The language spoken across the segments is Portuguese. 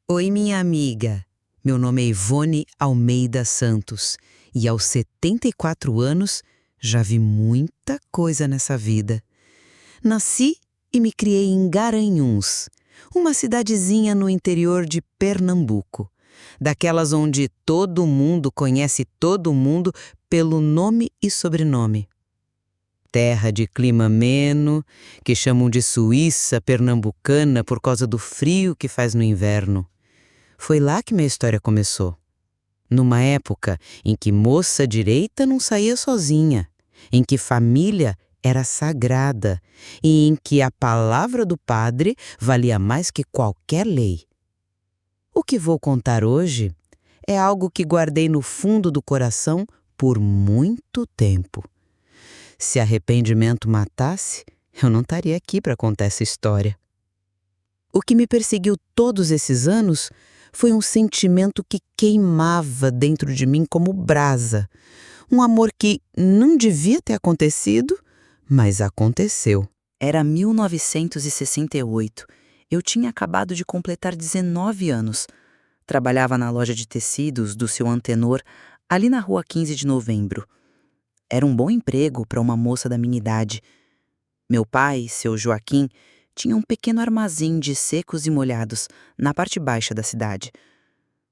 Oi, minha amiga. Meu nome é Ivone Almeida Santos e aos 74 anos já vi muita coisa nessa vida. Nasci e me criei em Garanhuns, uma cidadezinha no interior de Pernambuco, daquelas onde todo mundo conhece todo mundo pelo nome e sobrenome. Terra de clima ameno, que chamam de Suíça pernambucana por causa do frio que faz no inverno. Foi lá que minha história começou. Numa época em que moça direita não saía sozinha, em que família era sagrada e em que a palavra do padre valia mais que qualquer lei. O que vou contar hoje é algo que guardei no fundo do coração por muito tempo. Se arrependimento matasse, eu não estaria aqui para contar essa história. O que me perseguiu todos esses anos foi um sentimento que queimava dentro de mim como brasa. Um amor que não devia ter acontecido, mas aconteceu. Era 1968. Eu tinha acabado de completar 19 anos. Trabalhava na loja de tecidos do seu Antenor, ali na rua 15 de Novembro. Era um bom emprego para uma moça da minha idade. Meu pai, seu Joaquim, tinha um pequeno armazém de secos e molhados na parte baixa da cidade.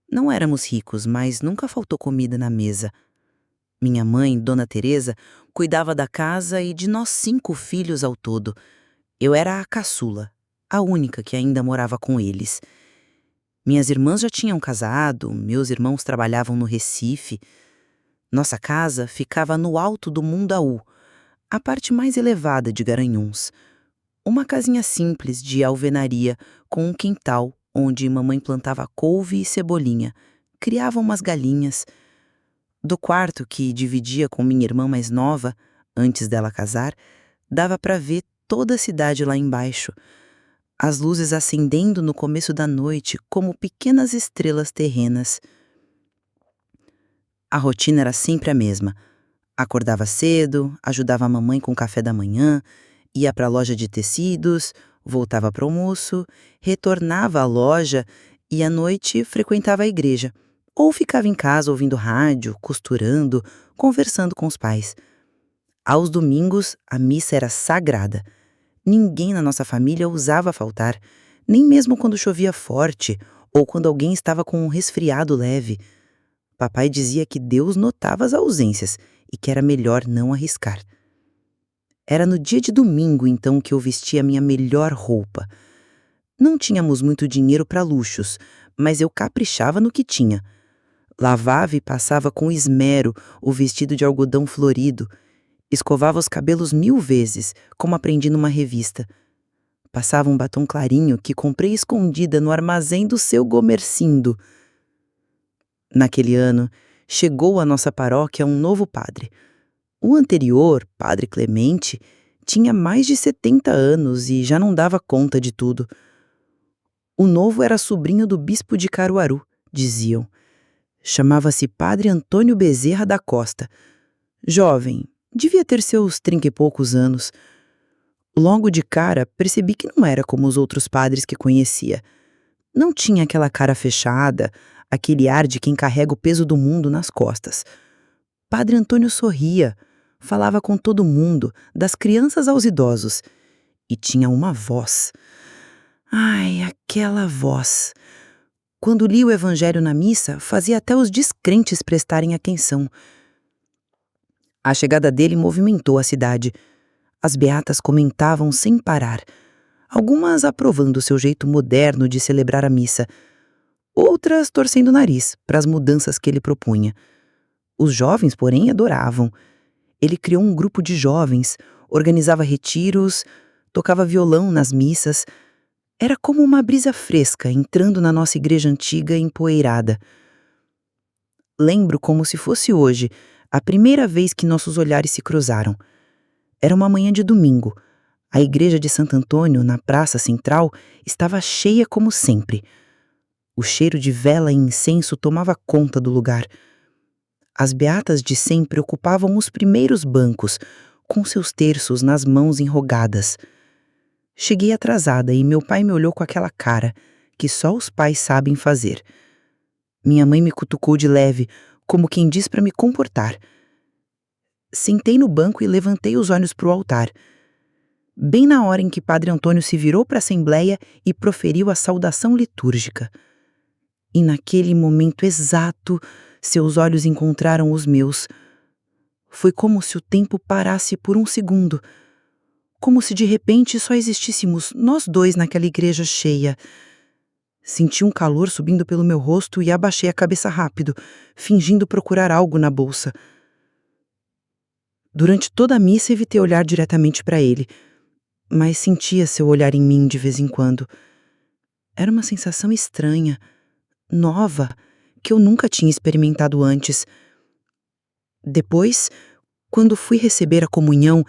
Não éramos ricos, mas nunca faltou comida na mesa. Minha mãe, Dona Teresa, cuidava da casa e de nós 5 filhos ao todo. Eu era a caçula, a única que ainda morava com eles. Minhas irmãs já tinham casado, meus irmãos trabalhavam no Recife. Nossa casa ficava no alto do Mundaú, a parte mais elevada de Garanhuns. Uma casinha simples de alvenaria com um quintal onde mamãe plantava couve e cebolinha, criava umas galinhas. Do quarto que dividia com minha irmã mais nova, antes dela casar, dava para ver toda a cidade lá embaixo. As luzes acendendo no começo da noite como pequenas estrelas terrenas. A rotina era sempre a mesma. Acordava cedo, ajudava a mamãe com o café da manhã, ia para a loja de tecidos, voltava para o almoço, retornava à loja e à noite frequentava a igreja. Ou ficava em casa ouvindo rádio, costurando, conversando com os pais. Aos domingos, a missa era sagrada. Ninguém na nossa família ousava faltar, nem mesmo quando chovia forte ou quando alguém estava com um resfriado leve. Papai dizia que Deus notava as ausências e que era melhor não arriscar. Era no dia de domingo, então, que eu vestia a minha melhor roupa. Não tínhamos muito dinheiro para luxos, mas eu caprichava no que tinha. Lavava e passava com esmero o vestido de algodão florido. Escovava os cabelos 1000 vezes, como aprendi numa revista. Passava um batom clarinho que comprei escondida no armazém do seu Gomercindo. Naquele ano, chegou à nossa paróquia um novo padre. O anterior, Padre Clemente, tinha mais de 70 anos e já não dava conta de tudo. O novo era sobrinho do bispo de Caruaru, diziam. Chamava-se Padre Antônio Bezerra da Costa. Jovem, devia ter seus 30 e poucos anos. Logo de cara, percebi que não era como os outros padres que conhecia. Não tinha aquela cara fechada, aquele ar de quem carrega o peso do mundo nas costas. Padre Antônio sorria, falava com todo mundo, das crianças aos idosos. E tinha uma voz. Ai, aquela voz. Quando li o evangelho na missa, fazia até os descrentes prestarem atenção. A chegada dele movimentou a cidade. As beatas comentavam sem parar, algumas aprovando seu jeito moderno de celebrar a missa, outras torcendo o nariz para as mudanças que ele propunha. Os jovens, porém, adoravam. Ele criou um grupo de jovens, organizava retiros, tocava violão nas missas. Era como uma brisa fresca entrando na nossa igreja antiga empoeirada. Lembro como se fosse hoje, a primeira vez que nossos olhares se cruzaram. Era uma manhã de domingo. A igreja de Santo Antônio, na praça central, estava cheia como sempre. O cheiro de vela e incenso tomava conta do lugar. As beatas de sempre ocupavam os primeiros bancos, com seus terços nas mãos enrogadas. Cheguei atrasada e meu pai me olhou com aquela cara, que só os pais sabem fazer. Minha mãe me cutucou de leve, como quem diz para me comportar. Sentei no banco e levantei os olhos para o altar. Bem na hora em que Padre Antônio se virou para a assembleia e proferiu a saudação litúrgica. E naquele momento exato, seus olhos encontraram os meus. Foi como se o tempo parasse por um segundo. Como se de repente só existíssemos nós dois naquela igreja cheia. Senti um calor subindo pelo meu rosto e abaixei a cabeça rápido, fingindo procurar algo na bolsa. Durante toda a missa evitei olhar diretamente para ele, mas sentia seu olhar em mim de vez em quando. Era uma sensação estranha, nova, que eu nunca tinha experimentado antes. Depois, quando fui receber a comunhão,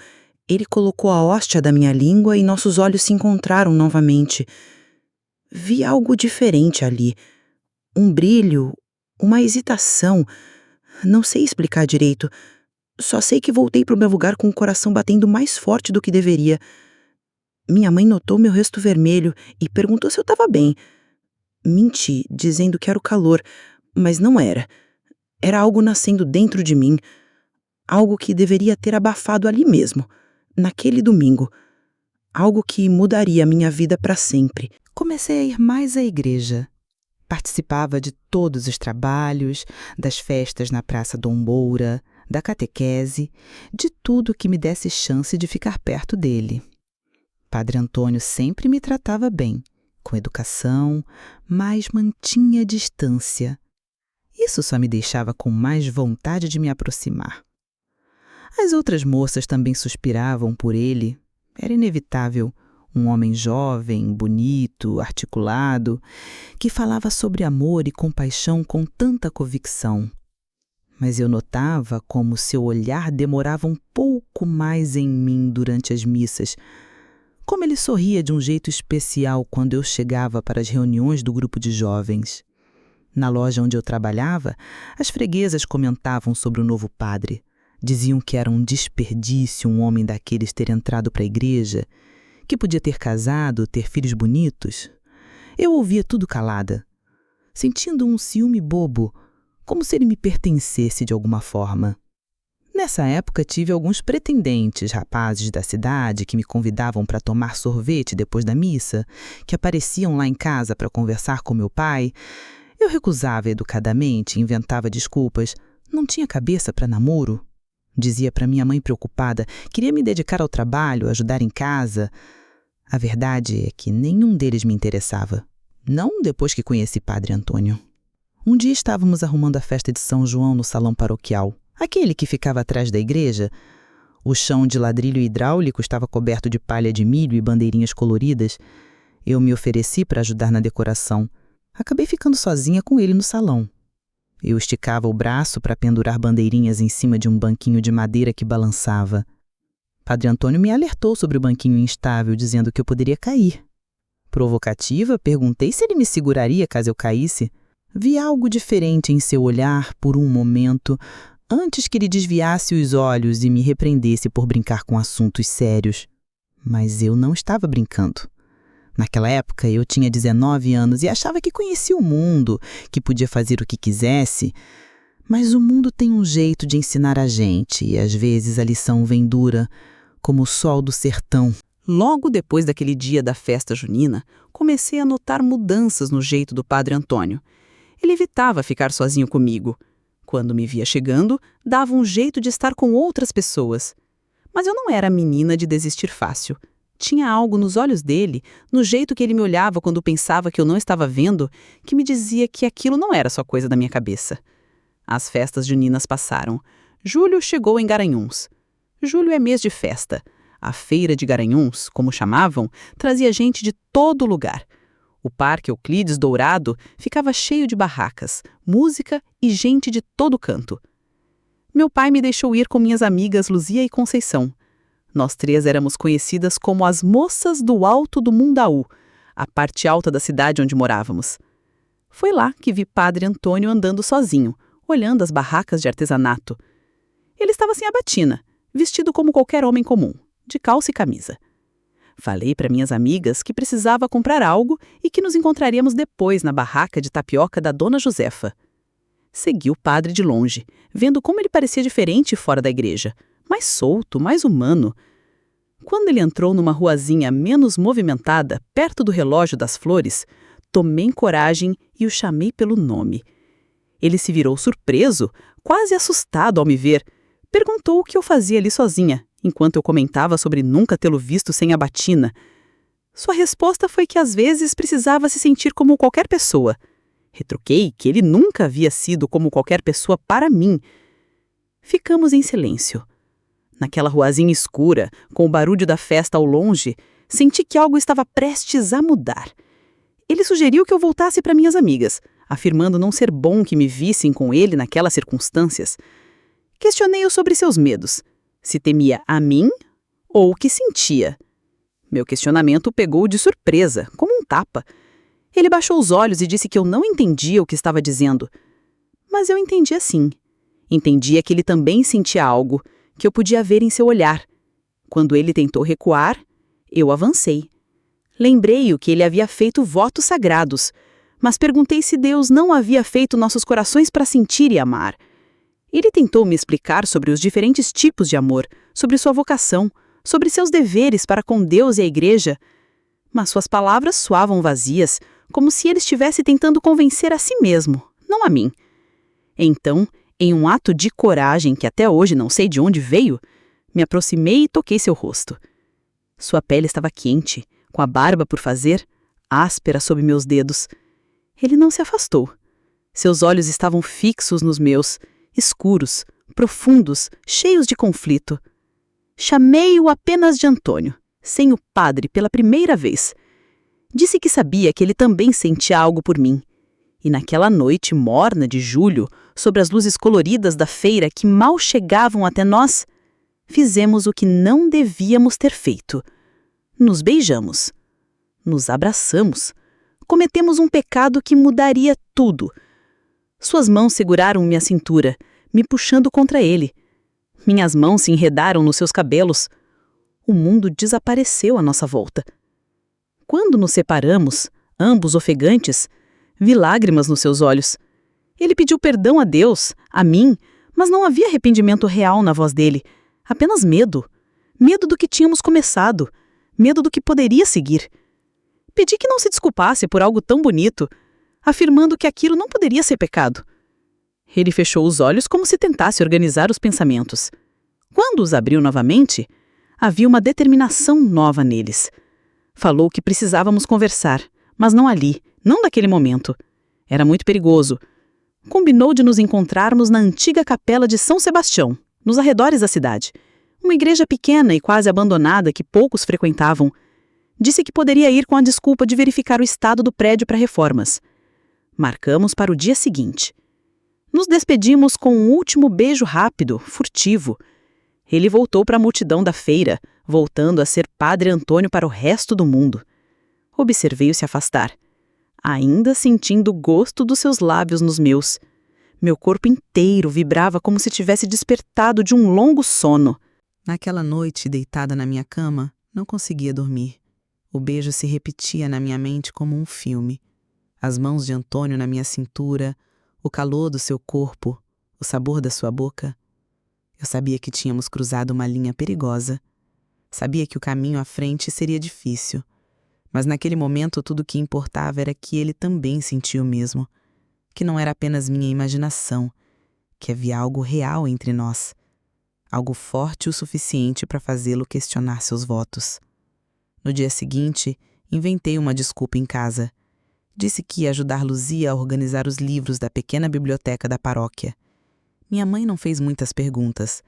ele colocou a hóstia da minha língua e nossos olhos se encontraram novamente. Vi algo diferente ali. Um brilho, uma hesitação. Não sei explicar direito. Só sei que voltei para o meu lugar com o coração batendo mais forte do que deveria. Minha mãe notou meu rosto vermelho e perguntou se eu estava bem. Menti, dizendo que era o calor, mas não era. Era algo nascendo dentro de mim. Algo que deveria ter abafado ali mesmo, naquele domingo. Algo que mudaria a minha vida para sempre. Comecei a ir mais à igreja. Participava de todos os trabalhos, das festas na Praça Dom Moura, da catequese, de tudo que me desse chance de ficar perto dele. Padre Antônio sempre me tratava bem, com educação, mas mantinha distância. Isso só me deixava com mais vontade de me aproximar. As outras moças também suspiravam por ele. Era inevitável. Um homem jovem, bonito, articulado, que falava sobre amor e compaixão com tanta convicção. Mas eu notava como seu olhar demorava um pouco mais em mim durante as missas, como ele sorria de um jeito especial quando eu chegava para as reuniões do grupo de jovens. Na loja onde eu trabalhava, as freguesas comentavam sobre o novo padre. Diziam que era um desperdício um homem daqueles ter entrado para a igreja, que podia ter casado, ter filhos bonitos. Eu ouvia tudo calada, sentindo um ciúme bobo, como se ele me pertencesse de alguma forma. Nessa época tive alguns pretendentes, rapazes da cidade, que me convidavam para tomar sorvete depois da missa, que apareciam lá em casa para conversar com meu pai. Eu recusava educadamente, inventava desculpas. Não tinha cabeça para namoro. Dizia para minha mãe preocupada, queria me dedicar ao trabalho, ajudar em casa. A verdade é que nenhum deles me interessava. Não depois que conheci Padre Antônio. Um dia estávamos arrumando a festa de São João no salão paroquial, aquele que ficava atrás da igreja. O chão de ladrilho hidráulico estava coberto de palha de milho e bandeirinhas coloridas. Eu me ofereci para ajudar na decoração. Acabei ficando sozinha com ele no salão. Eu esticava o braço para pendurar bandeirinhas em cima de um banquinho de madeira que balançava. Padre Antônio me alertou sobre o banquinho instável, dizendo que eu poderia cair. Provocativa, perguntei se ele me seguraria caso eu caísse. Vi algo diferente em seu olhar por um momento, antes que ele desviasse os olhos e me repreendesse por brincar com assuntos sérios. Mas eu não estava brincando. Naquela época eu tinha 19 anos e achava que conhecia o mundo, que podia fazer o que quisesse. Mas o mundo tem um jeito de ensinar a gente e às vezes a lição vem dura, como o sol do sertão. Logo depois daquele dia da festa junina, comecei a notar mudanças no jeito do Padre Antônio. Ele evitava ficar sozinho comigo. Quando me via chegando, dava um jeito de estar com outras pessoas. Mas eu não era menina de desistir fácil. Tinha algo nos olhos dele, no jeito que ele me olhava quando pensava que eu não estava vendo, que me dizia que aquilo não era só coisa da minha cabeça. As festas juninas passaram. Julho chegou em Garanhuns. Julho é mês de festa. A feira de Garanhuns, como chamavam, trazia gente de todo lugar. O Parque Euclides Dourado ficava cheio de barracas, música e gente de todo canto. Meu pai me deixou ir com minhas amigas Luzia e Conceição. Nós três éramos conhecidas como as moças do Alto do Mundaú, a parte alta da cidade onde morávamos. Foi lá que vi Padre Antônio andando sozinho, olhando as barracas de artesanato. Ele estava sem a batina, vestido como qualquer homem comum, de calça e camisa. Falei para minhas amigas que precisava comprar algo e que nos encontraríamos depois na barraca de tapioca da Dona Josefa. Segui o padre de longe, vendo como ele parecia diferente fora da igreja, mais solto, mais humano. Quando ele entrou numa ruazinha menos movimentada, perto do relógio das flores, tomei coragem e o chamei pelo nome. Ele se virou surpreso, quase assustado ao me ver. Perguntou o que eu fazia ali sozinha, enquanto eu comentava sobre nunca tê-lo visto sem a batina. Sua resposta foi que às vezes precisava se sentir como qualquer pessoa. Retruquei que ele nunca havia sido como qualquer pessoa para mim. Ficamos em silêncio. Naquela ruazinha escura, com o barulho da festa ao longe, senti que algo estava prestes a mudar. Ele sugeriu que eu voltasse para minhas amigas, afirmando não ser bom que me vissem com ele naquelas circunstâncias. Questionei-o sobre seus medos, se temia a mim ou o que sentia. Meu questionamento pegou-o de surpresa, como um tapa. Ele baixou os olhos e disse que eu não entendia o que estava dizendo. Mas eu entendia sim. Entendia que ele também sentia algo, que eu podia ver em seu olhar. Quando ele tentou recuar, eu avancei. Lembrei-o que ele havia feito votos sagrados, mas perguntei se Deus não havia feito nossos corações para sentir e amar. Ele tentou me explicar sobre os diferentes tipos de amor, sobre sua vocação, sobre seus deveres para com Deus e a igreja, mas suas palavras soavam vazias, como se ele estivesse tentando convencer a si mesmo, não a mim. Então, em um ato de coragem que até hoje não sei de onde veio, me aproximei e toquei seu rosto. Sua pele estava quente, com a barba por fazer, áspera sob meus dedos. Ele não se afastou. Seus olhos estavam fixos nos meus, escuros, profundos, cheios de conflito. Chamei-o apenas de Antônio, sem o padre pela primeira vez. Disse que sabia que ele também sentia algo por mim. E naquela noite morna de julho, sobre as luzes coloridas da feira que mal chegavam até nós, fizemos o que não devíamos ter feito. Nos beijamos. Nos abraçamos. Cometemos um pecado que mudaria tudo. Suas mãos seguraram minha cintura, me puxando contra ele. Minhas mãos se enredaram nos seus cabelos. O mundo desapareceu à nossa volta. Quando nos separamos, ambos ofegantes, vi lágrimas nos seus olhos. Ele pediu perdão a Deus, a mim, mas não havia arrependimento real na voz dele. Apenas medo. Medo do que tínhamos começado. Medo do que poderia seguir. Pedi que não se desculpasse por algo tão bonito, afirmando que aquilo não poderia ser pecado. Ele fechou os olhos como se tentasse organizar os pensamentos. Quando os abriu novamente, havia uma determinação nova neles. Falou que precisávamos conversar, mas não ali, não naquele momento. Era muito perigoso. Combinou de nos encontrarmos na antiga capela de São Sebastião, nos arredores da cidade. Uma igreja pequena e quase abandonada que poucos frequentavam. Disse que poderia ir com a desculpa de verificar o estado do prédio para reformas. Marcamos para o dia seguinte. Nos despedimos com um último beijo rápido, furtivo. Ele voltou para a multidão da feira, voltando a ser Padre Antônio para o resto do mundo. Observei-o se afastar, ainda sentindo o gosto dos seus lábios nos meus. Meu corpo inteiro vibrava como se tivesse despertado de um longo sono. Naquela noite, deitada na minha cama, não conseguia dormir. O beijo se repetia na minha mente como um filme. As mãos de Antônio na minha cintura, o calor do seu corpo, o sabor da sua boca. Eu sabia que tínhamos cruzado uma linha perigosa. Sabia que o caminho à frente seria difícil. Mas naquele momento tudo o que importava era que ele também sentia o mesmo. Que não era apenas minha imaginação, que havia algo real entre nós. Algo forte o suficiente para fazê-lo questionar seus votos. No dia seguinte, inventei uma desculpa em casa. Disse que ia ajudar Luzia a organizar os livros da pequena biblioteca da paróquia. Minha mãe não fez muitas perguntas,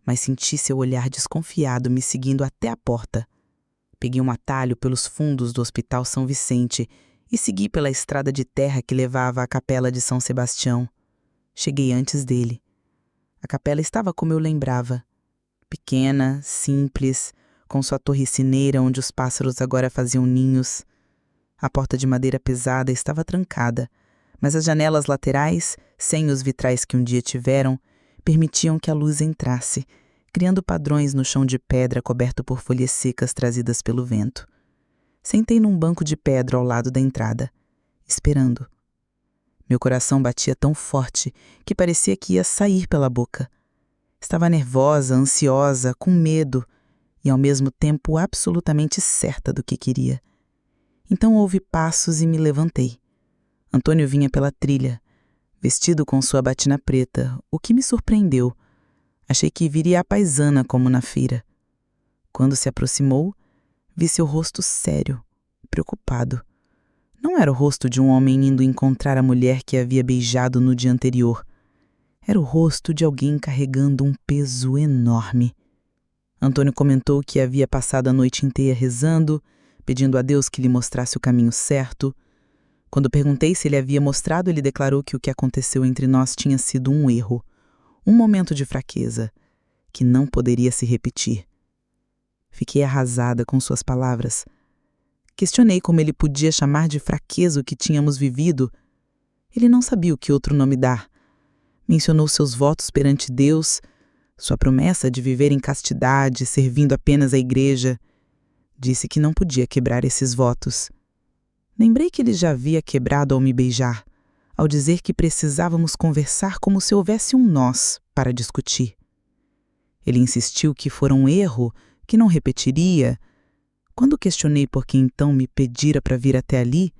mas senti seu olhar desconfiado me seguindo até a porta. Peguei um atalho pelos fundos do Hospital São Vicente e segui pela estrada de terra que levava à capela de São Sebastião. Cheguei antes dele. A capela estava como eu lembrava. Pequena, simples, com sua torre sineira onde os pássaros agora faziam ninhos. A porta de madeira pesada estava trancada, mas as janelas laterais, sem os vitrais que um dia tiveram, permitiam que a luz entrasse, criando padrões no chão de pedra coberto por folhas secas trazidas pelo vento. Sentei num banco de pedra ao lado da entrada, esperando. Meu coração batia tão forte que parecia que ia sair pela boca. Estava nervosa, ansiosa, com medo e, ao mesmo tempo, absolutamente certa do que queria. Então ouvi passos e me levantei. Antônio vinha pela trilha, vestido com sua batina preta, o que me surpreendeu. Achei que viria à paisana como na feira. Quando se aproximou, vi seu rosto sério, preocupado. Não era o rosto de um homem indo encontrar a mulher que havia beijado no dia anterior. Era o rosto de alguém carregando um peso enorme. Antônio comentou que havia passado a noite inteira rezando, pedindo a Deus que lhe mostrasse o caminho certo. Quando perguntei se ele havia mostrado, ele declarou que o que aconteceu entre nós tinha sido um erro, um momento de fraqueza, que não poderia se repetir. Fiquei arrasada com suas palavras. Questionei como ele podia chamar de fraqueza o que tínhamos vivido. Ele não sabia o que outro nome dar. Mencionou seus votos perante Deus, sua promessa de viver em castidade, servindo apenas à igreja. Disse que não podia quebrar esses votos. Lembrei que ele já havia quebrado ao me beijar, ao dizer que precisávamos conversar como se houvesse um nós para discutir. Ele insistiu que fora um erro, que não repetiria. Quando questionei por que então me pedira para vir até ali,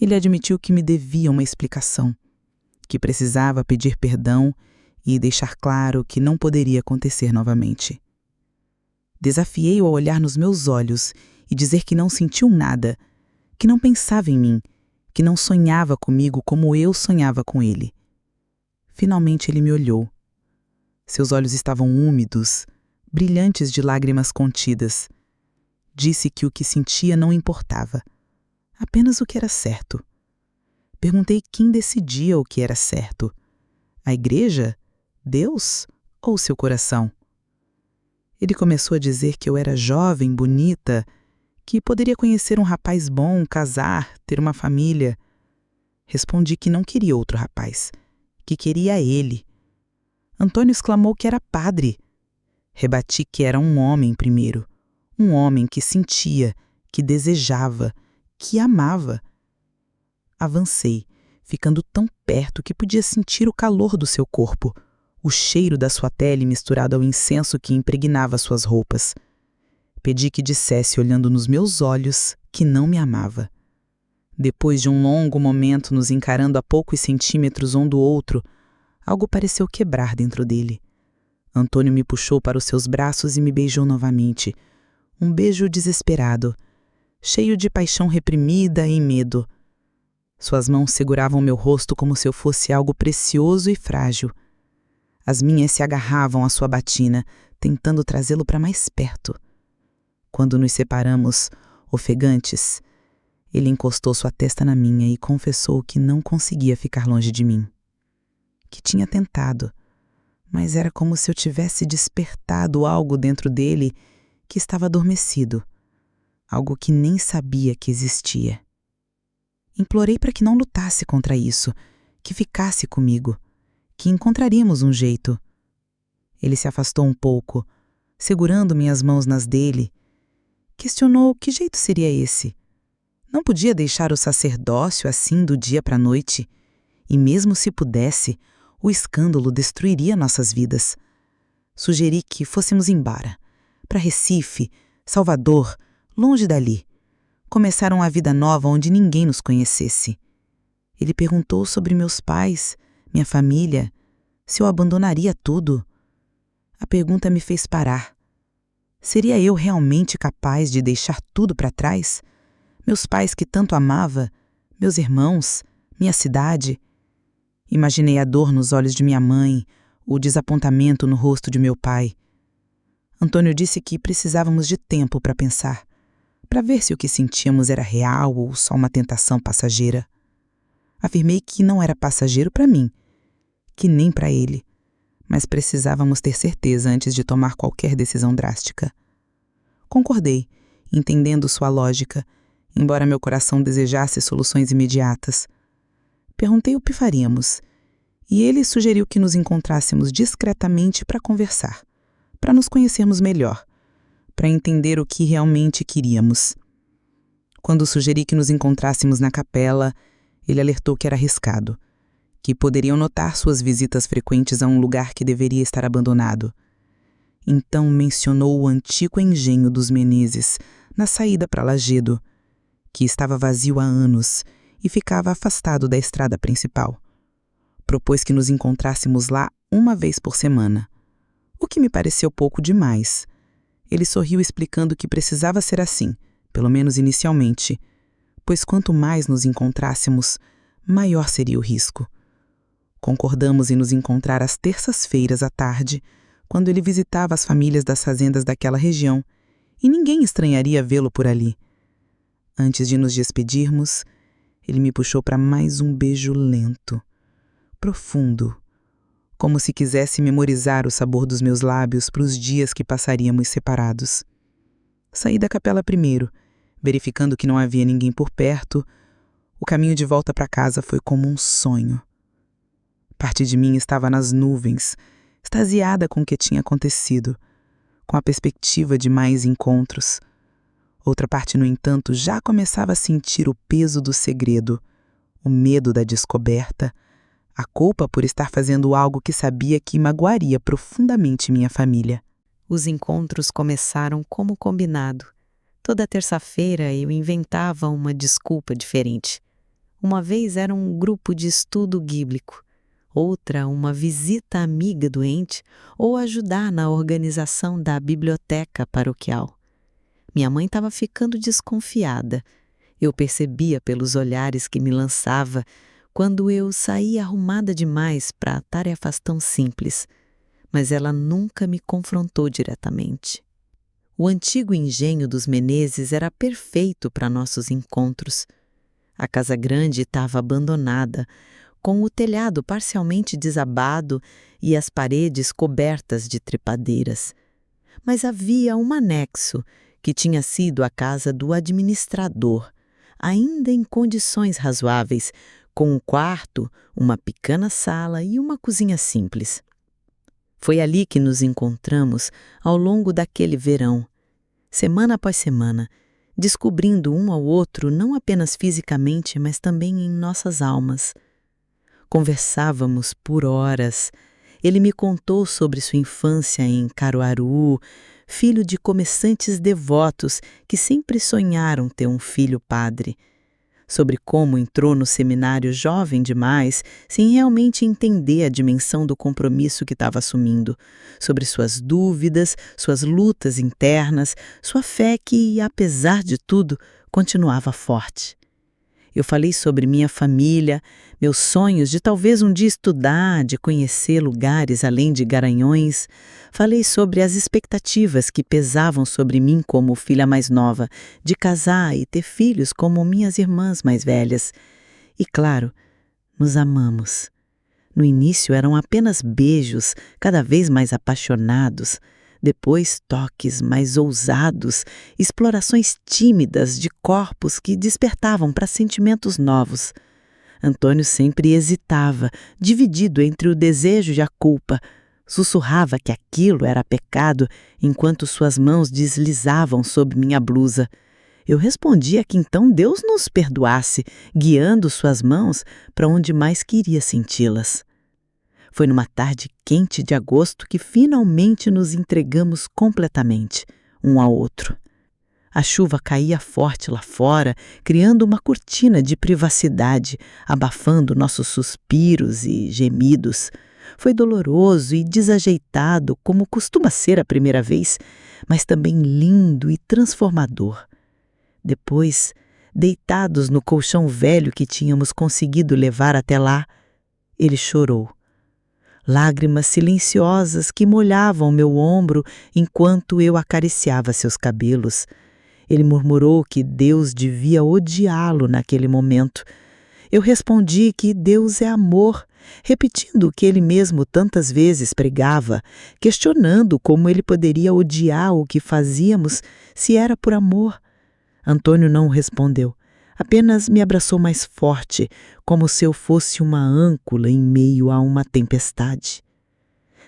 ele admitiu que me devia uma explicação, que precisava pedir perdão e deixar claro que não poderia acontecer novamente. Desafiei-o a olhar nos meus olhos e dizer que não sentiu nada, que não pensava em mim, que não sonhava comigo como eu sonhava com ele. Finalmente ele me olhou. Seus olhos estavam úmidos, brilhantes de lágrimas contidas. Disse que o que sentia não importava, apenas o que era certo. Perguntei quem decidia o que era certo. A igreja? Deus? Ou seu coração? Ele começou a dizer que eu era jovem, bonita, que poderia conhecer um rapaz bom, casar, ter uma família. Respondi que não queria outro rapaz, que queria ele. Antônio exclamou que era padre. Rebati que era um homem primeiro, um homem que sentia, que desejava, que amava. Avancei, ficando tão perto que podia sentir o calor do seu corpo, o cheiro da sua pele misturado ao incenso que impregnava suas roupas. Pedi que dissesse, olhando nos meus olhos, que não me amava. Depois de um longo momento nos encarando a poucos centímetros um do outro, algo pareceu quebrar dentro dele. Antônio me puxou para os seus braços e me beijou novamente. Um beijo desesperado, cheio de paixão reprimida e medo. Suas mãos seguravam meu rosto como se eu fosse algo precioso e frágil. As minhas se agarravam à sua batina, tentando trazê-lo para mais perto. Quando nos separamos, ofegantes, ele encostou sua testa na minha e confessou que não conseguia ficar longe de mim. Que tinha tentado, mas era como se eu tivesse despertado algo dentro dele que estava adormecido, algo que nem sabia que existia. Implorei para que não lutasse contra isso, que ficasse comigo, que encontraríamos um jeito. Ele se afastou um pouco, segurando minhas mãos nas dele. Questionou que jeito seria esse. Não podia deixar o sacerdócio assim do dia para a noite, e mesmo se pudesse, o escândalo destruiria nossas vidas. Sugeri que fôssemos embora, para Recife, Salvador, longe dali. Começar uma vida nova onde ninguém nos conhecesse. Ele perguntou sobre meus pais, minha família, se eu abandonaria tudo. A pergunta me fez parar. Seria eu realmente capaz de deixar tudo para trás? Meus pais que tanto amava, meus irmãos, minha cidade. Imaginei a dor nos olhos de minha mãe, o desapontamento no rosto de meu pai. Antônio disse que precisávamos de tempo para pensar, para ver se o que sentíamos era real ou só uma tentação passageira. Afirmei que não era passageiro para mim, que nem para ele, mas precisávamos ter certeza antes de tomar qualquer decisão drástica. Concordei, entendendo sua lógica, embora meu coração desejasse soluções imediatas. Perguntei o que faríamos, e ele sugeriu que nos encontrássemos discretamente para conversar, para nos conhecermos melhor, para entender o que realmente queríamos. Quando sugeri que nos encontrássemos na capela, ele alertou que era arriscado, que poderiam notar suas visitas frequentes a um lugar que deveria estar abandonado. Então mencionou o antigo engenho dos Menezes, na saída para Lagedo, que estava vazio há anos e ficava afastado da estrada principal. Propôs que nos encontrássemos lá uma vez por semana, o que me pareceu pouco demais. Ele sorriu explicando que precisava ser assim, pelo menos inicialmente, pois quanto mais nos encontrássemos, maior seria o risco. Concordamos em nos encontrar às terças-feiras à tarde, quando ele visitava as famílias das fazendas daquela região, e ninguém estranharia vê-lo por ali. Antes de nos despedirmos, ele me puxou para mais um beijo lento, profundo, como se quisesse memorizar o sabor dos meus lábios para os dias que passaríamos separados. Saí da capela primeiro, verificando que não havia ninguém por perto. O caminho de volta para casa foi como um sonho. Parte de mim estava nas nuvens, extasiada com o que tinha acontecido, com a perspectiva de mais encontros. Outra parte, no entanto, já começava a sentir o peso do segredo, o medo da descoberta, a culpa por estar fazendo algo que sabia que magoaria profundamente minha família. Os encontros começaram como combinado. Toda terça-feira eu inventava uma desculpa diferente. Uma vez era um grupo de estudo bíblico, outra uma visita amiga doente ou ajudar na organização da biblioteca paroquial. Minha mãe estava ficando desconfiada. Eu percebia pelos olhares que me lançava quando eu saía arrumada demais para tarefas tão simples, mas ela nunca me confrontou diretamente. O antigo engenho dos Menezes era perfeito para nossos encontros. A casa grande estava abandonada, com o telhado parcialmente desabado e as paredes cobertas de trepadeiras. Mas havia um anexo, que tinha sido a casa do administrador, ainda em condições razoáveis, com um quarto, uma pequena sala e uma cozinha simples. Foi ali que nos encontramos ao longo daquele verão, semana após semana, descobrindo um ao outro não apenas fisicamente, mas também em nossas almas. Conversávamos por horas. Ele me contou sobre sua infância em Caruaru, filho de comerciantes devotos que sempre sonharam ter um filho padre. Sobre como entrou no seminário jovem demais, sem realmente entender a dimensão do compromisso que estava assumindo, sobre suas dúvidas, suas lutas internas, sua fé que, apesar de tudo, continuava forte. Eu falei sobre minha família, meus sonhos de talvez um dia estudar, de conhecer lugares além de Garanhões. Falei sobre as expectativas que pesavam sobre mim como filha mais nova, de casar e ter filhos como minhas irmãs mais velhas. E claro, nos amamos. No início eram apenas beijos, cada vez mais apaixonados. Depois toques mais ousados, explorações tímidas de corpos que despertavam para sentimentos novos. Antônio sempre hesitava, dividido entre o desejo e a culpa. Sussurrava que aquilo era pecado, enquanto suas mãos deslizavam sob minha blusa. Eu respondia que então Deus nos perdoasse, guiando suas mãos para onde mais queria senti-las. Foi numa tarde quente de agosto que finalmente nos entregamos completamente, um ao outro. A chuva caía forte lá fora, criando uma cortina de privacidade, abafando nossos suspiros e gemidos. Foi doloroso e desajeitado, como costuma ser a primeira vez, mas também lindo e transformador. Depois, deitados no colchão velho que tínhamos conseguido levar até lá, ele chorou. Lágrimas silenciosas que molhavam meu ombro enquanto eu acariciava seus cabelos. Ele murmurou que Deus devia odiá-lo naquele momento. Eu respondi que Deus é amor, repetindo o que ele mesmo tantas vezes pregava, questionando como ele poderia odiar o que fazíamos se era por amor. Antônio não respondeu. Apenas me abraçou mais forte, como se eu fosse uma âncora em meio a uma tempestade.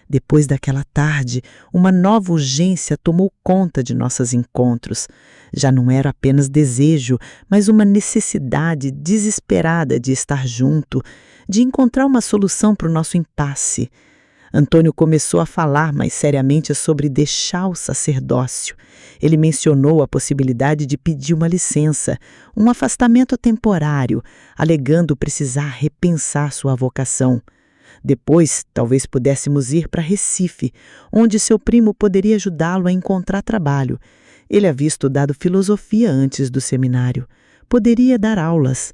Depois daquela tarde, uma nova urgência tomou conta de nossos encontros. Já não era apenas desejo, mas uma necessidade desesperada de estar junto, de encontrar uma solução para o nosso impasse. Antônio começou a falar mais seriamente sobre deixar o sacerdócio. Ele mencionou a possibilidade de pedir uma licença, um afastamento temporário, alegando precisar repensar sua vocação. Depois, talvez pudéssemos ir para Recife, onde seu primo poderia ajudá-lo a encontrar trabalho. Ele havia estudado filosofia antes do seminário. Poderia dar aulas.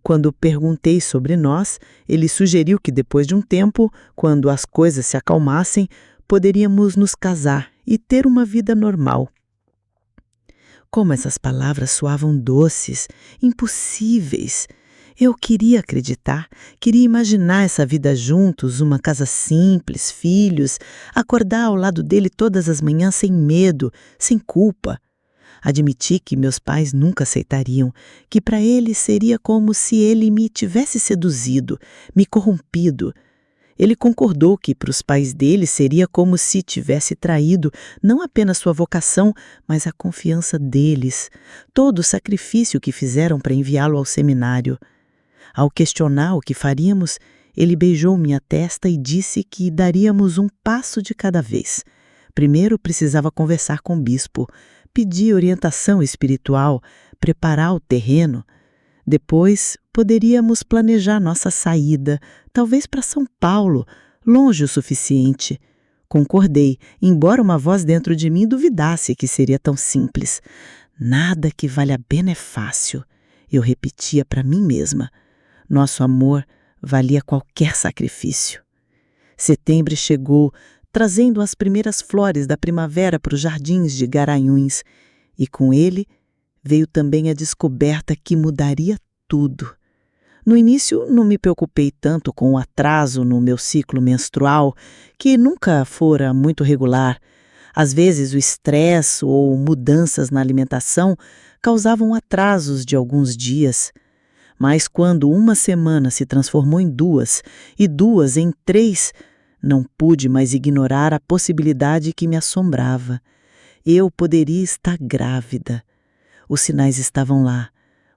Quando perguntei sobre nós, ele sugeriu que depois de um tempo, quando as coisas se acalmassem, poderíamos nos casar e ter uma vida normal. Como essas palavras soavam doces, impossíveis. Eu queria acreditar, queria imaginar essa vida juntos, uma casa simples, filhos, acordar ao lado dele todas as manhãs sem medo, sem culpa. Admiti que meus pais nunca aceitariam, que para ele seria como se ele me tivesse seduzido, me corrompido. Ele concordou que para os pais dele seria como se tivesse traído não apenas sua vocação, mas a confiança deles, todo o sacrifício que fizeram para enviá-lo ao seminário. Ao questionar o que faríamos, ele beijou minha testa e disse que daríamos um passo de cada vez. Primeiro precisava conversar com o bispo, pedir orientação espiritual, preparar o terreno. Depois, poderíamos planejar nossa saída, talvez para São Paulo, longe o suficiente. Concordei, embora uma voz dentro de mim duvidasse que seria tão simples. Nada que vale a pena é fácil, eu repetia para mim mesma. Nosso amor valia qualquer sacrifício. Setembro chegou, trazendo as primeiras flores da primavera para os jardins de Garanhuns, e com ele veio também a descoberta que mudaria tudo. No início, não me preocupei tanto com o atraso no meu ciclo menstrual, que nunca fora muito regular. Às vezes, o estresse ou mudanças na alimentação causavam atrasos de alguns dias. Mas quando uma semana se transformou em 2 e 2 em 3, não pude mais ignorar a possibilidade que me assombrava. Eu poderia estar grávida. Os sinais estavam lá.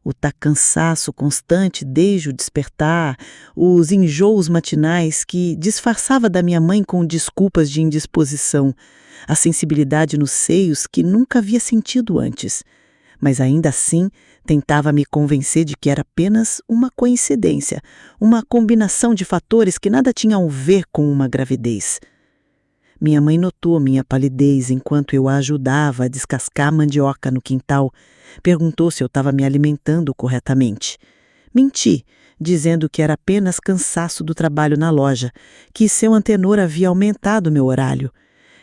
O cansaço constante desde o despertar, os enjoos matinais que disfarçava da minha mãe com desculpas de indisposição, a sensibilidade nos seios que nunca havia sentido antes. Mas ainda assim tentava me convencer de que era apenas uma coincidência, uma combinação de fatores que nada tinham a ver com uma gravidez. Minha mãe notou minha palidez enquanto eu a ajudava a descascar a mandioca no quintal. Perguntou se eu estava me alimentando corretamente. Menti, dizendo que era apenas cansaço do trabalho na loja, que seu antenor havia aumentado meu horário.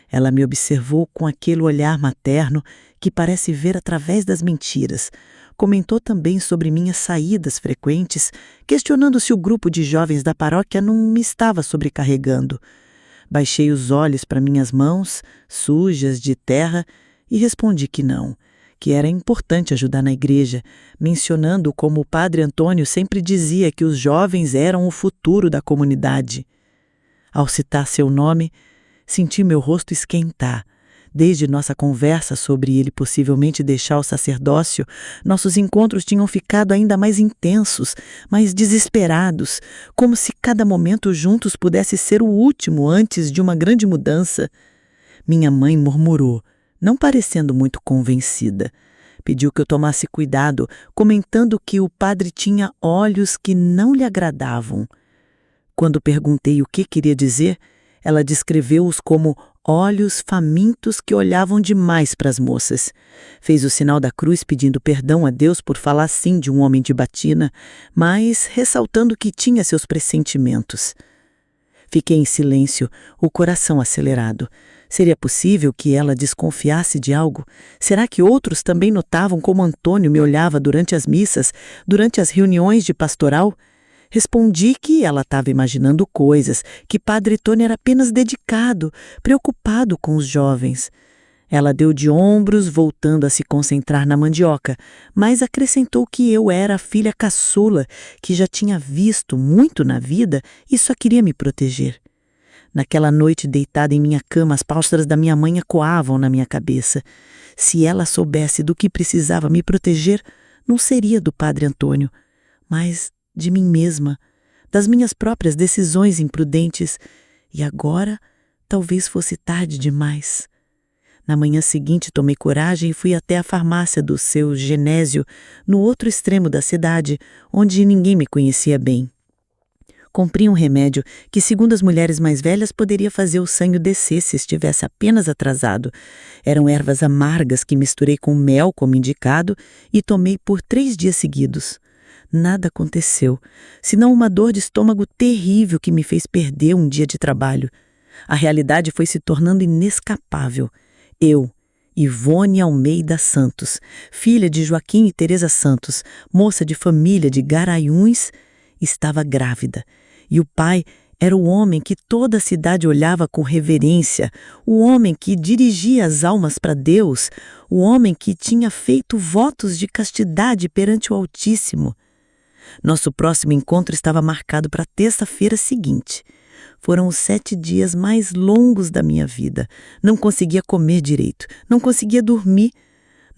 Ela me observou com aquele olhar materno que parece ver através das mentiras. Comentou também sobre minhas saídas frequentes, questionando se o grupo de jovens da paróquia não me estava sobrecarregando. Baixei os olhos para minhas mãos, sujas de terra, e respondi que não, que era importante ajudar na igreja, mencionando como o padre Antônio sempre dizia que os jovens eram o futuro da comunidade. Ao citar seu nome, senti meu rosto esquentar. Desde nossa conversa sobre ele possivelmente deixar o sacerdócio, nossos encontros tinham ficado ainda mais intensos, mais desesperados, como se cada momento juntos pudesse ser o último antes de uma grande mudança. Minha mãe murmurou, não parecendo muito convencida. Pediu que eu tomasse cuidado, comentando que o padre tinha olhos que não lhe agradavam. Quando perguntei o que queria dizer, ela descreveu-os como olhos famintos que olhavam demais para as moças. Fez o sinal da cruz pedindo perdão a Deus por falar assim de um homem de batina, mas ressaltando que tinha seus pressentimentos. Fiquei em silêncio, o coração acelerado. Seria possível que ela desconfiasse de algo? Será que outros também notavam como Antônio me olhava durante as missas, durante as reuniões de pastoral? Respondi que ela estava imaginando coisas, que Padre Tony era apenas dedicado, preocupado com os jovens. Ela deu de ombros, voltando a se concentrar na mandioca, mas acrescentou que eu era a filha caçula, que já tinha visto muito na vida e só queria me proteger. Naquela noite, deitada em minha cama, as palavras da minha mãe ecoavam na minha cabeça. Se ela soubesse do que precisava me proteger, não seria do Padre Antônio, mas de mim mesma, das minhas próprias decisões imprudentes. E agora, talvez fosse tarde demais. Na manhã seguinte, tomei coragem e fui até a farmácia do seu Genésio, no outro extremo da cidade, onde ninguém me conhecia bem. Comprei um remédio que, segundo as mulheres mais velhas, poderia fazer o sangue descer se estivesse apenas atrasado. Eram ervas amargas que misturei com mel, como indicado, e tomei por 3 dias seguidos. Nada aconteceu, senão uma dor de estômago terrível que me fez perder um dia de trabalho. A realidade foi se tornando inescapável. Eu, Ivone Almeida Santos, filha de Joaquim e Teresa Santos, moça de família de Garanhuns, estava grávida. E o pai era o homem que toda a cidade olhava com reverência, o homem que dirigia as almas para Deus, o homem que tinha feito votos de castidade perante o Altíssimo. Nosso próximo encontro estava marcado para a terça-feira seguinte. Foram os 7 dias mais longos da minha vida. Não conseguia comer direito, não conseguia dormir.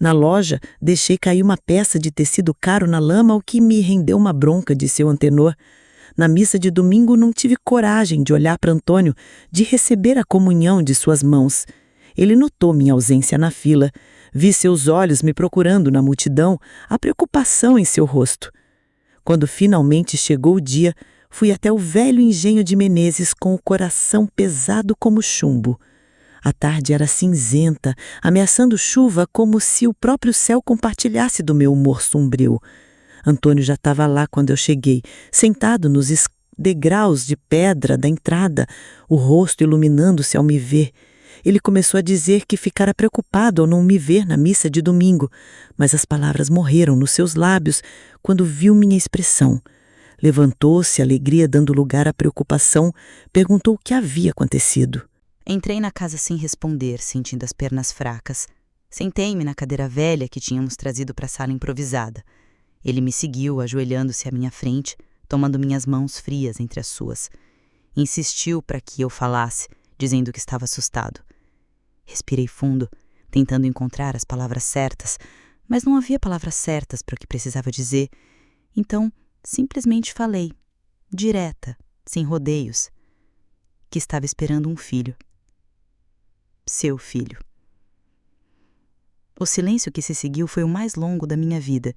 Na loja, deixei cair uma peça de tecido caro na lama, o que me rendeu uma bronca de seu antenor. Na missa de domingo, não tive coragem de olhar para Antônio, de receber a comunhão de suas mãos. Ele notou minha ausência na fila. Vi seus olhos me procurando na multidão, a preocupação em seu rosto. Quando finalmente chegou o dia, fui até o velho engenho de Menezes com o coração pesado como chumbo. A tarde era cinzenta, ameaçando chuva como se o próprio céu compartilhasse do meu humor sombrio. Antônio já estava lá quando eu cheguei, sentado nos degraus de pedra da entrada, o rosto iluminando-se ao me ver. Ele começou a dizer que ficara preocupado ao não me ver na missa de domingo, mas as palavras morreram nos seus lábios quando viu minha expressão. Levantou-se, alegria dando lugar à preocupação, perguntou o que havia acontecido. Entrei na casa sem responder, sentindo as pernas fracas. Sentei-me na cadeira velha que tínhamos trazido para a sala improvisada. Ele me seguiu, ajoelhando-se à minha frente, tomando minhas mãos frias entre as suas. Insistiu para que eu falasse, dizendo que estava assustado. Respirei fundo, tentando encontrar as palavras certas, mas não havia palavras certas para o que precisava dizer. Então, simplesmente falei, direta, sem rodeios, que estava esperando um filho. Seu filho. O silêncio que se seguiu foi o mais longo da minha vida.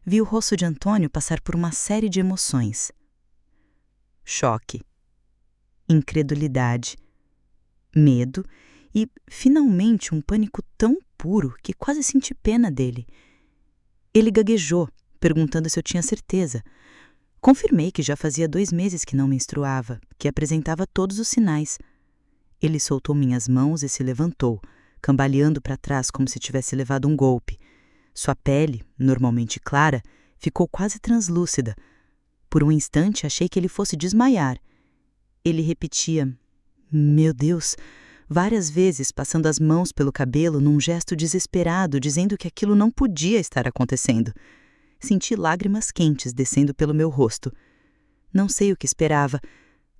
Vi o rosto de Antônio passar por uma série de emoções. Choque, incredulidade, medo e, finalmente, um pânico tão puro que quase senti pena dele. Ele gaguejou, perguntando se eu tinha certeza. Confirmei que já fazia 2 meses que não menstruava, que apresentava todos os sinais. Ele soltou minhas mãos e se levantou, cambaleando para trás como se tivesse levado um golpe. Sua pele, normalmente clara, ficou quase translúcida. Por um instante achei que ele fosse desmaiar. Ele repetia, "Meu Deus", várias vezes, passando as mãos pelo cabelo num gesto desesperado, dizendo que aquilo não podia estar acontecendo. Senti lágrimas quentes descendo pelo meu rosto. Não sei o que esperava.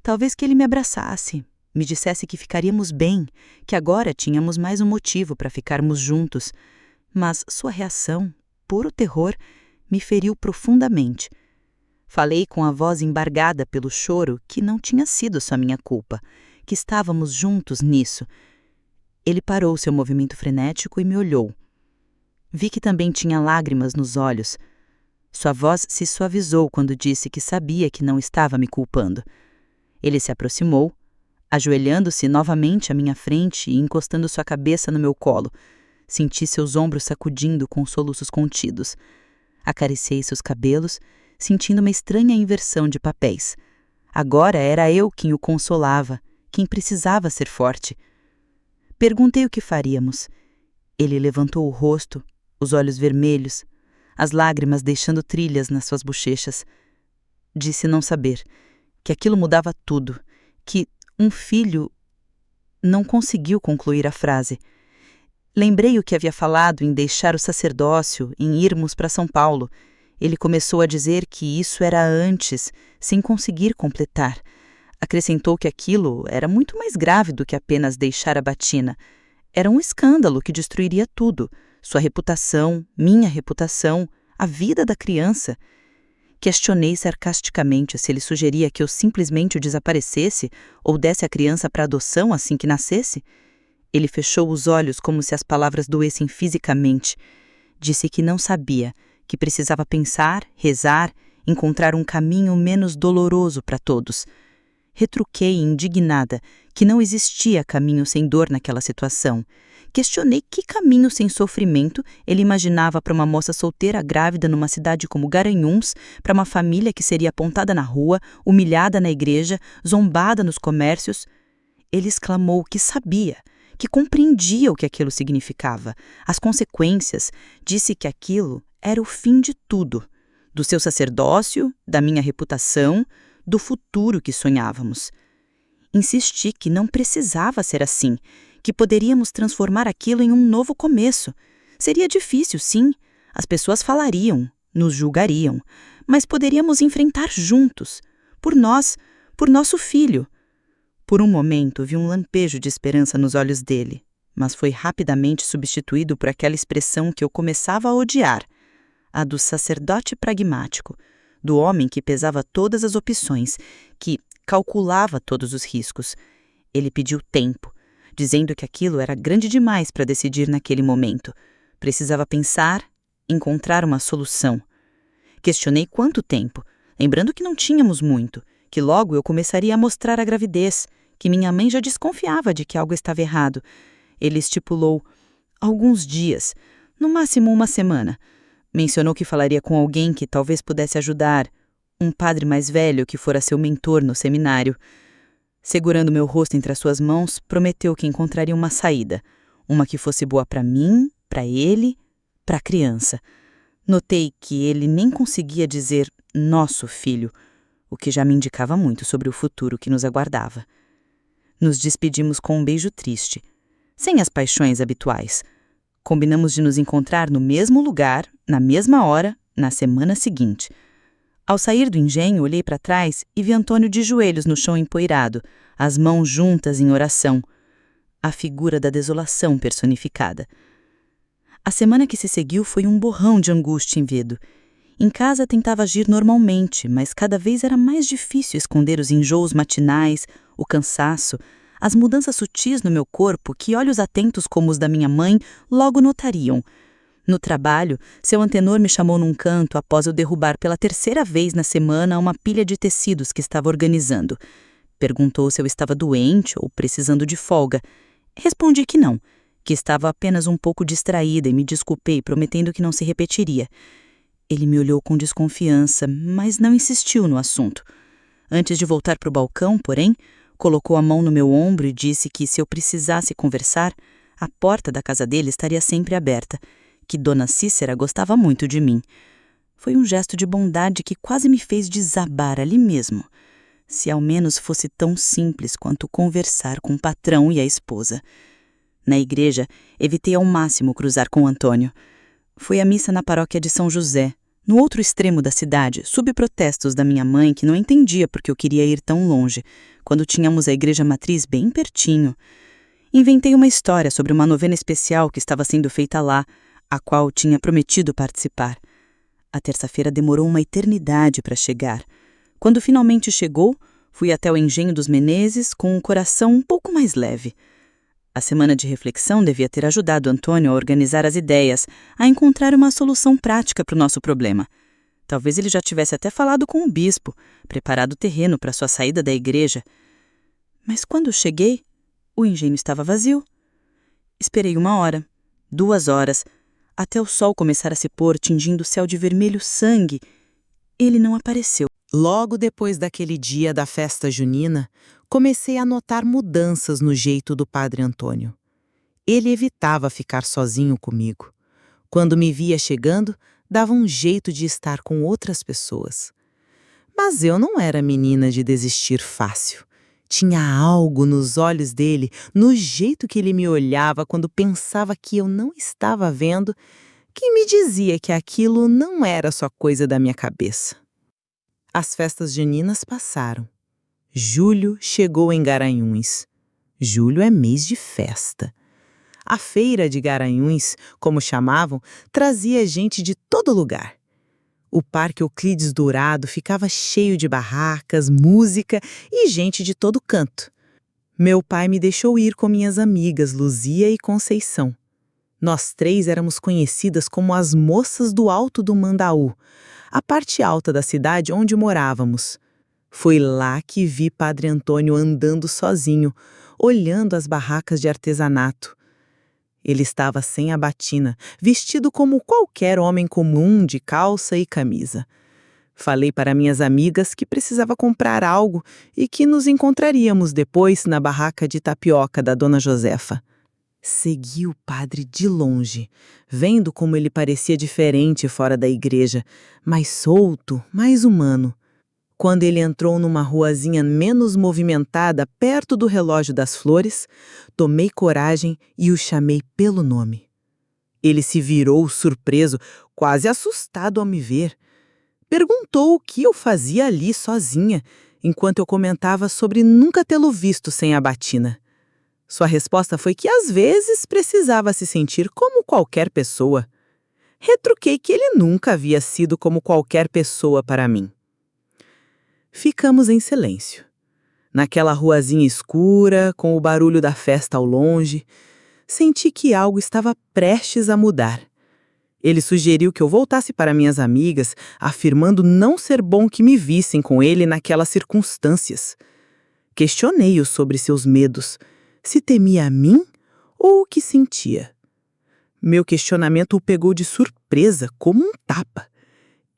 Talvez que ele me abraçasse, me dissesse que ficaríamos bem, que agora tínhamos mais um motivo para ficarmos juntos. Mas sua reação, puro terror, me feriu profundamente. Falei com a voz embargada pelo choro que não tinha sido só minha culpa, que estávamos juntos nisso. Ele parou seu movimento frenético e me olhou. Vi que também tinha lágrimas nos olhos. Sua voz se suavizou quando disse que sabia que não estava me culpando. Ele se aproximou, ajoelhando-se novamente à minha frente e encostando sua cabeça no meu colo. Senti seus ombros sacudindo com soluços contidos. Acariciei seus cabelos, sentindo uma estranha inversão de papéis. Agora era eu quem o consolava, quem precisava ser forte. Perguntei o que faríamos. Ele levantou o rosto, os olhos vermelhos, as lágrimas deixando trilhas nas suas bochechas. Disse não saber, que aquilo mudava tudo, que um filho... Não conseguiu concluir a frase. Lembrei o que havia falado em deixar o sacerdócio, em irmos para São Paulo. Ele começou a dizer que isso era antes, sem conseguir completar. Acrescentou que aquilo era muito mais grave do que apenas deixar a batina. Era um escândalo que destruiria tudo: sua reputação, minha reputação, a vida da criança. Questionei sarcasticamente se ele sugeria que eu simplesmente o desaparecesse ou desse a criança para adoção assim que nascesse. Ele fechou os olhos como se as palavras doessem fisicamente. Disse que não sabia, que precisava pensar, rezar, encontrar um caminho menos doloroso para todos. Retruquei, indignada, que não existia caminho sem dor naquela situação. Questionei que caminho sem sofrimento ele imaginava para uma moça solteira grávida numa cidade como Garanhuns, para uma família que seria apontada na rua, humilhada na igreja, zombada nos comércios. Ele exclamou que sabia, que compreendia o que aquilo significava, as consequências. Disse que aquilo era o fim de tudo, do seu sacerdócio, da minha reputação, do futuro que sonhávamos. Insisti que não precisava ser assim, que poderíamos transformar aquilo em um novo começo. Seria difícil, sim. As pessoas falariam, nos julgariam, mas poderíamos enfrentar juntos, por nós, por nosso filho. Por um momento vi um lampejo de esperança nos olhos dele, mas foi rapidamente substituído por aquela expressão que eu começava a odiar, a do sacerdote pragmático, do homem que pesava todas as opções, que calculava todos os riscos. Ele pediu tempo, dizendo que aquilo era grande demais para decidir naquele momento. Precisava pensar, encontrar uma solução. Questionei quanto tempo, lembrando que não tínhamos muito, que logo eu começaria a mostrar a gravidez, que minha mãe já desconfiava de que algo estava errado. Ele estipulou alguns dias, no máximo uma semana. Mencionou que falaria com alguém que talvez pudesse ajudar, um padre mais velho que fora seu mentor no seminário. Segurando meu rosto entre as suas mãos, prometeu que encontraria uma saída, uma que fosse boa para mim, para ele, para a criança. Notei que ele nem conseguia dizer nosso filho, o que já me indicava muito sobre o futuro que nos aguardava. Nos despedimos com um beijo triste, sem as paixões habituais. Combinamos de nos encontrar no mesmo lugar, na mesma hora, na semana seguinte. Ao sair do engenho, olhei para trás e vi Antônio de joelhos no chão empoeirado, as mãos juntas em oração. A figura da desolação personificada. A semana que se seguiu foi um borrão de angústia e medo. Em casa tentava agir normalmente, mas cada vez era mais difícil esconder os enjoos matinais, o cansaço, as mudanças sutis no meu corpo que olhos atentos como os da minha mãe logo notariam. No trabalho, seu antenor me chamou num canto após eu derrubar pela 3ª vez na semana uma pilha de tecidos que estava organizando. Perguntou se eu estava doente ou precisando de folga. Respondi que não, que estava apenas um pouco distraída e me desculpei, prometendo que não se repetiria. Ele me olhou com desconfiança, mas não insistiu no assunto. Antes de voltar para o balcão, porém, colocou a mão no meu ombro e disse que, se eu precisasse conversar, a porta da casa dele estaria sempre aberta, que Dona Cícera gostava muito de mim. Foi um gesto de bondade que quase me fez desabar ali mesmo. Se ao menos fosse tão simples quanto conversar com o patrão e a esposa. Na igreja, evitei ao máximo cruzar com Antônio. Fui à missa na paróquia de São José, no outro extremo da cidade, sob protestos da minha mãe que não entendia por que eu queria ir tão longe, quando tínhamos a igreja matriz bem pertinho. Inventei uma história sobre uma novena especial que estava sendo feita lá, a qual tinha prometido participar. A terça-feira demorou uma eternidade para chegar. Quando finalmente chegou, fui até o engenho dos Menezes com o coração um pouco mais leve. A semana de reflexão devia ter ajudado Antônio a organizar as ideias, a encontrar uma solução prática para o nosso problema. Talvez ele já tivesse até falado com o bispo, preparado o terreno para sua saída da igreja. Mas quando cheguei, o engenho estava vazio. Esperei 1 hora, 2 horas, até o sol começar a se pôr, tingindo o céu de vermelho sangue. Ele não apareceu. Logo depois daquele dia da festa junina, comecei a notar mudanças no jeito do Padre Antônio. Ele evitava ficar sozinho comigo. Quando me via chegando, dava um jeito de estar com outras pessoas. Mas eu não era menina de desistir fácil. Tinha algo nos olhos dele, no jeito que ele me olhava quando pensava que eu não estava vendo, que me dizia que aquilo não era só coisa da minha cabeça. As festas juninas passaram. Julho chegou em Garanhuns. Julho é mês de festa. A feira de Garanhuns, como chamavam, trazia gente de todo lugar. O Parque Euclides Dourado ficava cheio de barracas, música e gente de todo canto. Meu pai me deixou ir com minhas amigas Luzia e Conceição. Nós 3 éramos conhecidas como as moças do Alto do Mandaú, a parte alta da cidade onde morávamos. Foi lá que vi Padre Antônio andando sozinho, olhando as barracas de artesanato. Ele estava sem a batina, vestido como qualquer homem comum de calça e camisa. Falei para minhas amigas que precisava comprar algo e que nos encontraríamos depois na barraca de tapioca da Dona Josefa. Segui o padre de longe, vendo como ele parecia diferente fora da igreja, mais solto, mais humano. Quando ele entrou numa ruazinha menos movimentada perto do relógio das flores, tomei coragem e o chamei pelo nome. Ele se virou surpreso, quase assustado ao me ver. Perguntou o que eu fazia ali sozinha, enquanto eu comentava sobre nunca tê-lo visto sem a batina. Sua resposta foi que às vezes precisava se sentir como qualquer pessoa. Retruquei que ele nunca havia sido como qualquer pessoa para mim. Ficamos em silêncio. Naquela ruazinha escura, com o barulho da festa ao longe, senti que algo estava prestes a mudar. Ele sugeriu que eu voltasse para minhas amigas, afirmando não ser bom que me vissem com ele naquelas circunstâncias. Questionei-o sobre seus medos, se temia a mim ou o que sentia. Meu questionamento o pegou de surpresa, como um tapa.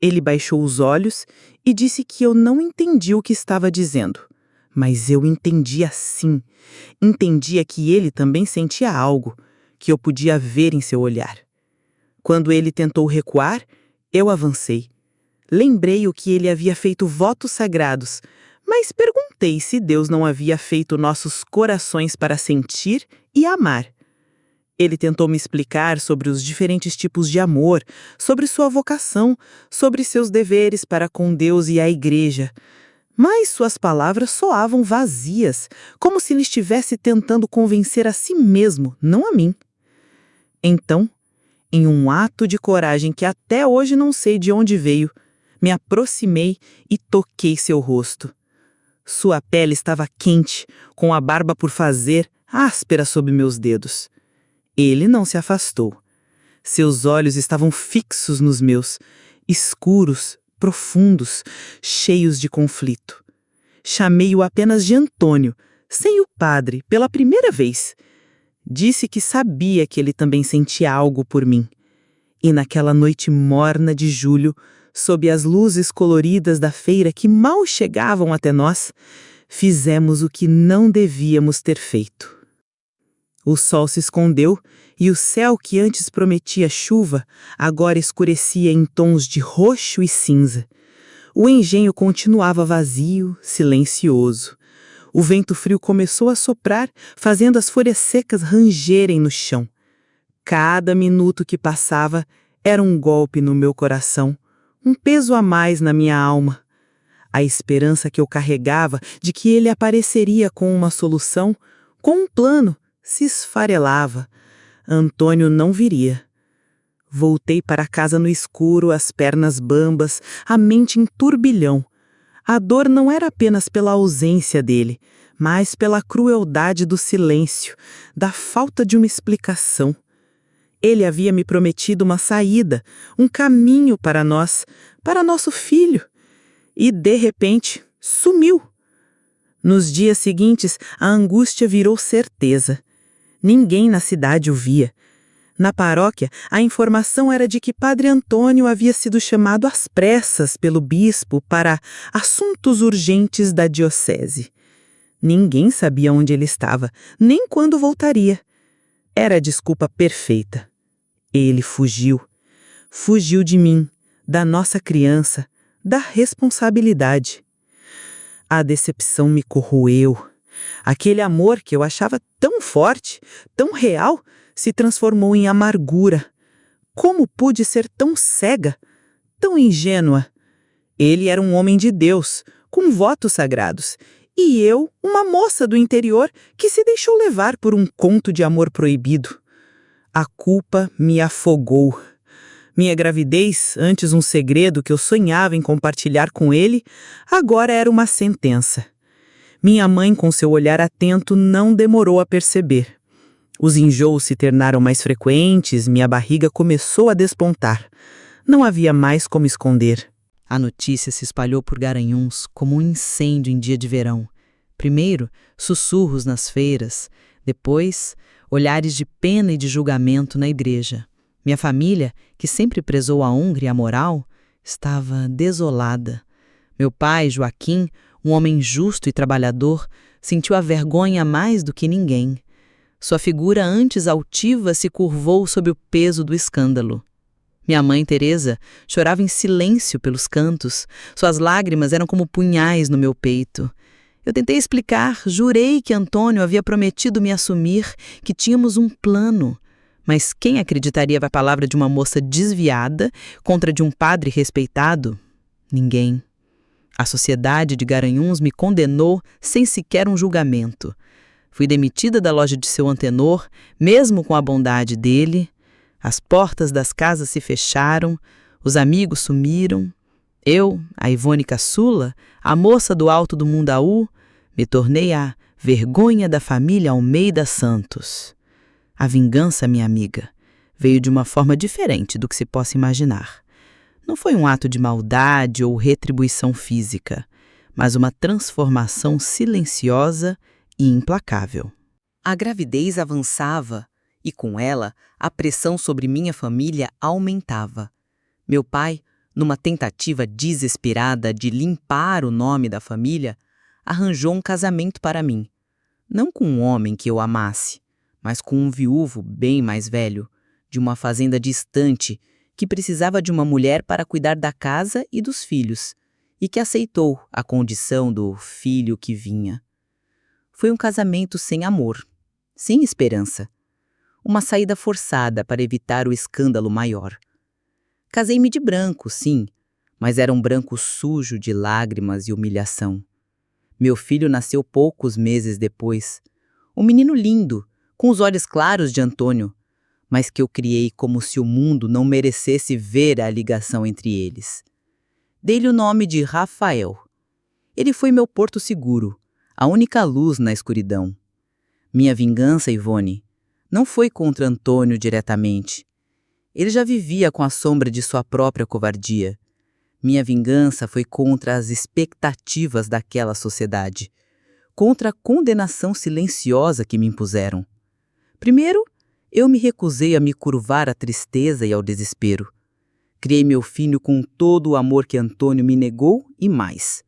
Ele baixou os olhos e disse que eu não entendia o que estava dizendo. Mas eu entendia sim. Entendia que ele também sentia algo, que eu podia ver em seu olhar. Quando ele tentou recuar, eu avancei. Lembrei o que ele havia feito votos sagrados, mas perguntei se Deus não havia feito nossos corações para sentir e amar. Ele tentou me explicar sobre os diferentes tipos de amor, sobre sua vocação, sobre seus deveres para com Deus e a igreja. Mas suas palavras soavam vazias, como se ele estivesse tentando convencer a si mesmo, não a mim. Então, em um ato de coragem que até hoje não sei de onde veio, me aproximei e toquei seu rosto. Sua pele estava quente, com a barba por fazer, áspera sob meus dedos. Ele não se afastou. Seus olhos estavam fixos nos meus, escuros, profundos, cheios de conflito. Chamei-o apenas de Antônio, sem o padre, pela primeira vez. Disse que sabia que ele também sentia algo por mim. E naquela noite morna de julho, sob as luzes coloridas da feira que mal chegavam até nós, fizemos o que não devíamos ter feito. O sol se escondeu e o céu que antes prometia chuva, agora escurecia em tons de roxo e cinza. O engenho continuava vazio, silencioso. O vento frio começou a soprar, fazendo as folhas secas rangerem no chão. Cada minuto que passava era um golpe no meu coração, um peso a mais na minha alma. A esperança que eu carregava de que ele apareceria com uma solução, com um plano, se esfarelava. Antônio não viria. Voltei para casa no escuro, as pernas bambas, a mente em turbilhão. A dor não era apenas pela ausência dele, mas pela crueldade do silêncio, da falta de uma explicação. Ele havia me prometido uma saída, um caminho para nós, para nosso filho. E, de repente, sumiu. Nos dias seguintes, a angústia virou certeza. Ninguém na cidade o via. Na paróquia, a informação era de que Padre Antônio havia sido chamado às pressas pelo bispo para assuntos urgentes da diocese. Ninguém sabia onde ele estava, nem quando voltaria. Era a desculpa perfeita. Ele fugiu. Fugiu de mim, da nossa criança, da responsabilidade. A decepção me corroeu. Aquele amor que eu achava tão forte, tão real, se transformou em amargura. Como pude ser tão cega, tão ingênua? Ele era um homem de Deus, com votos sagrados, E eu, uma moça do interior que se deixou levar por um conto de amor proibido. A culpa me afogou. Minha gravidez, antes um segredo que eu sonhava em compartilhar com ele, agora era uma sentença. Minha mãe, com seu olhar atento, não demorou a perceber. Os enjoos se tornaram mais frequentes, minha barriga começou a despontar. Não havia mais como esconder. A notícia se espalhou por Garanhuns como um incêndio em dia de verão. Primeiro, sussurros nas feiras. Depois, olhares de pena e de julgamento na igreja. Minha família, que sempre prezou a honra e a moral, estava desolada. Meu pai, Joaquim, um homem justo e trabalhador, sentiu a vergonha mais do que ninguém. Sua figura antes altiva se curvou sob o peso do escândalo. Minha mãe, Teresa, chorava em silêncio pelos cantos. Suas lágrimas eram como punhais no meu peito. Eu tentei explicar, jurei que Antônio havia prometido me assumir, que tínhamos um plano. Mas quem acreditaria na palavra de uma moça desviada contra de um padre respeitado? Ninguém. A sociedade de Garanhuns me condenou sem sequer um julgamento. Fui demitida da loja de seu antenor, mesmo com a bondade dele. As portas das casas se fecharam, os amigos sumiram. Eu, a Ivone Caçula, a moça do alto do Mundaú, me tornei a vergonha da família Almeida Santos. A vingança, minha amiga, veio de uma forma diferente do que se possa imaginar. Não foi um ato de maldade ou retribuição física, mas uma transformação silenciosa e implacável. A gravidez avançava e, com ela, a pressão sobre minha família aumentava. Meu pai, numa tentativa desesperada de limpar o nome da família, arranjou um casamento para mim. Não com um homem que eu amasse, mas com um viúvo bem mais velho, de uma fazenda distante, que precisava de uma mulher para cuidar da casa e dos filhos, e que aceitou a condição do filho que vinha. Foi um casamento sem amor, sem esperança. Uma saída forçada para evitar o escândalo maior. Casei-me de branco, sim, mas era um branco sujo de lágrimas e humilhação. Meu filho nasceu poucos meses depois. Um menino lindo, com os olhos claros de Antônio, mas que eu criei como se o mundo não merecesse ver a ligação entre eles. Dei-lhe o nome de Rafael. Ele foi meu porto seguro, a única luz na escuridão. Minha vingança, Ivone, não foi contra Antônio diretamente. Ele já vivia com a sombra de sua própria covardia. Minha vingança foi contra as expectativas daquela sociedade, contra a condenação silenciosa que me impuseram. Primeiro, eu me recusei a me curvar à tristeza e ao desespero. Criei meu filho com todo o amor que Antônio me negou e mais.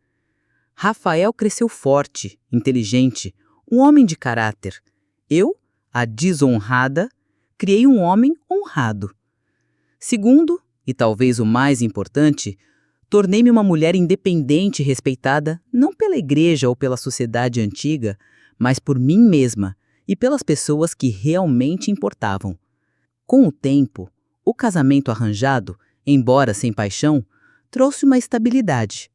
Rafael cresceu forte, inteligente, um homem de caráter. Eu, a desonrada, criei um homem honrado. Segundo, e talvez o mais importante, tornei-me uma mulher independente e respeitada não pela igreja ou pela sociedade antiga, mas por mim mesma e pelas pessoas que realmente importavam. Com o tempo, o casamento arranjado, embora sem paixão, trouxe uma estabilidade.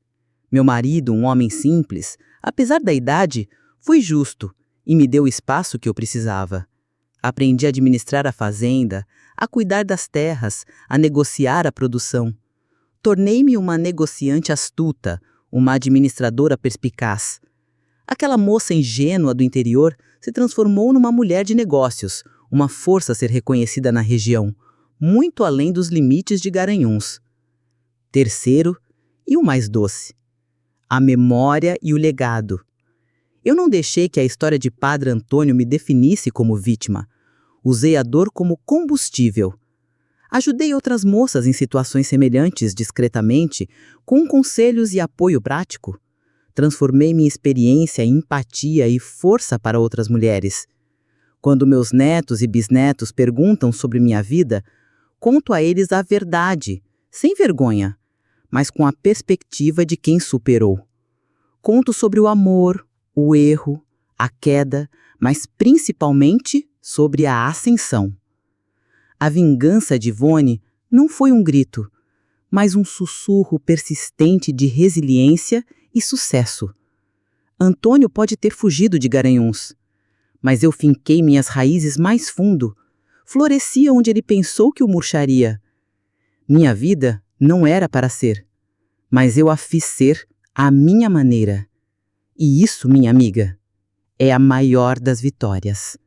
Meu marido, um homem simples, apesar da idade, foi justo e me deu o espaço que eu precisava. Aprendi a administrar a fazenda, a cuidar das terras, a negociar a produção. Tornei-me uma negociante astuta, uma administradora perspicaz. Aquela moça ingênua do interior se transformou numa mulher de negócios, uma força a ser reconhecida na região, muito além dos limites de Garanhuns. Terceiro, e o mais doce, a memória e o legado. Eu não deixei que a história de Padre Antônio me definisse como vítima. Usei a dor como combustível. Ajudei outras moças em situações semelhantes discretamente, com conselhos e apoio prático. Transformei minha experiência em empatia e força para outras mulheres. Quando meus netos e bisnetos perguntam sobre minha vida, conto a eles a verdade, sem vergonha, mas com a perspectiva de quem superou. Conto sobre o amor, o erro, a queda, mas principalmente sobre a ascensão. A vingança de Ivone não foi um grito, mas um sussurro persistente de resiliência e sucesso. Antônio pode ter fugido de Garanhuns, mas eu finquei minhas raízes mais fundo. Florescia onde ele pensou que o murcharia. Minha vida não era para ser, mas eu a fiz ser à minha maneira. E isso, minha amiga, é a maior das vitórias.